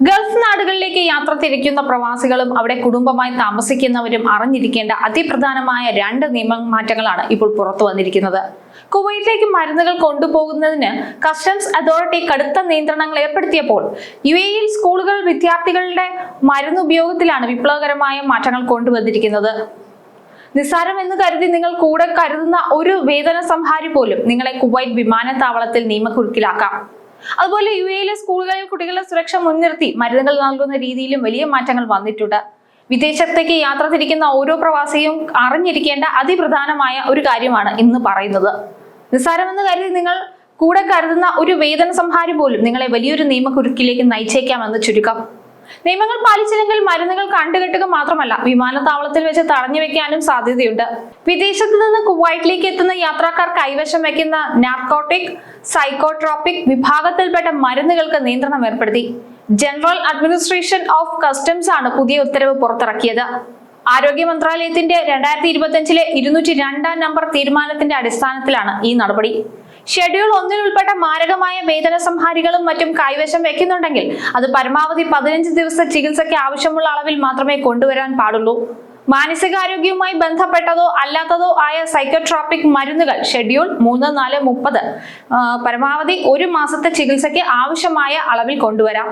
Gulf നാടുകളിലേക്ക് യാത്ര തിരിക്കുന്ന പ്രവാസികളും അവിടെ കുടുംബമായി താമസിക്കുന്നവരും അറിഞ്ഞിരിക്കേണ്ട അതിപ്രധാനമായ 2 നിയമമാറ്റങ്ങളാണ് ഇപ്പോൾ പുറത്തു വന്നിരിക്കുന്നത്. കുവൈറ്റിലേക്ക് മരുന്നുകൾ കൊണ്ടുപോകുന്നതിന് കസ്റ്റംസ് അതോറിറ്റി കടുത്ത നിയന്ത്രണങ്ങൾ ഏർപ്പെടുത്തിയപ്പോൾ UAE സ്കൂളുകൾ വിദ്യാർത്ഥികളുടെ മരുന്നുപയോഗത്തിലാണ് വിപ്ലവകരമായ മാറ്റങ്ങൾ കൊണ്ടുവന്നിരിക്കുന്നത്. നിസ്സാരം എന്ന് കരുതി നിങ്ങൾ കൂടെ കരുതുന്ന ഒരു വേതന സംഹാരി പോലും നിങ്ങളെ കുവൈറ്റ് വിമാനത്താവളത്തിൽ നിയമക്കുരുക്കിലാക്കാം. അതുപോലെ UAE സ്കൂളുകളിൽ കുട്ടികളുടെ സുരക്ഷ മുൻനിർത്തി മരുന്നുകൾ നൽകുന്ന രീതിയിലും വലിയ മാറ്റങ്ങൾ വന്നിട്ടുണ്ട്. വിദേശത്തേക്ക് യാത്ര തിരിക്കുന്ന ഓരോ പ്രവാസിയും അറിഞ്ഞിരിക്കേണ്ട അതിപ്രധാനമായ ഒരു കാര്യമാണ് ഇന്ന് പറയുന്നത്. നിസ്സാരമെന്ന് കരുതി നിങ്ങൾ കൂടെ കരുതുന്ന ഒരു വേതന സംഹാരി പോലും നിങ്ങളെ വലിയൊരു നിയമക്കുരുക്കിലേക്ക് നയിച്ചേക്കാമെന്ന് ചുരുക്കം. നിയമങ്ങൾ പാലിച്ചില്ലെങ്കിൽ മരുന്നുകൾ കണ്ടുകെട്ടുക മാത്രമല്ല, വിമാനത്താവളത്തിൽ വെച്ച് തടഞ്ഞു വെക്കാനും സാധ്യതയുണ്ട്. വിദേശത്ത് നിന്ന് കുവൈറ്റിലേക്ക് എത്തുന്ന യാത്രക്കാർ കൈവശം വെക്കുന്ന നാർക്കോട്ടിക്, സൈക്കോട്രോപിക് വിഭാഗത്തിൽപ്പെട്ട മരുന്നുകൾക്ക് നിയന്ത്രണം ഏർപ്പെടുത്തി. ജനറൽ അഡ്മിനിസ്ട്രേഷൻ ഓഫ് കസ്റ്റംസ് ആണ് പുതിയ ഉത്തരവ് പുറത്തിറക്കിയത്. ആരോഗ്യ മന്ത്രാലയത്തിന്റെ 2025 202 നമ്പർ തീരുമാനത്തിന്റെ അടിസ്ഥാനത്തിലാണ് ഈ നടപടി. ഷെഡ്യൂൾ 1 ഉൾപ്പെട്ട മാരകമായ വേതന സംഹാരികളും മറ്റും കൈവശം വെക്കുന്നുണ്ടെങ്കിൽ അത് പരമാവധി 15 ദിവസത്തെ ചികിത്സയ്ക്ക് ആവശ്യമുള്ള അളവിൽ മാത്രമേ കൊണ്ടുവരാൻ പാടുള്ളൂ. മാനസികാരോഗ്യവുമായി ബന്ധപ്പെട്ടതോ അല്ലാത്തതോ ആയ സൈക്കോട്രോപിക് മരുന്നുകൾ ഷെഡ്യൂൾ 3, 4, 30 പരമാവധി 1 മാസത്തെ ചികിത്സയ്ക്ക് ആവശ്യമായ അളവിൽ കൊണ്ടുവരാം.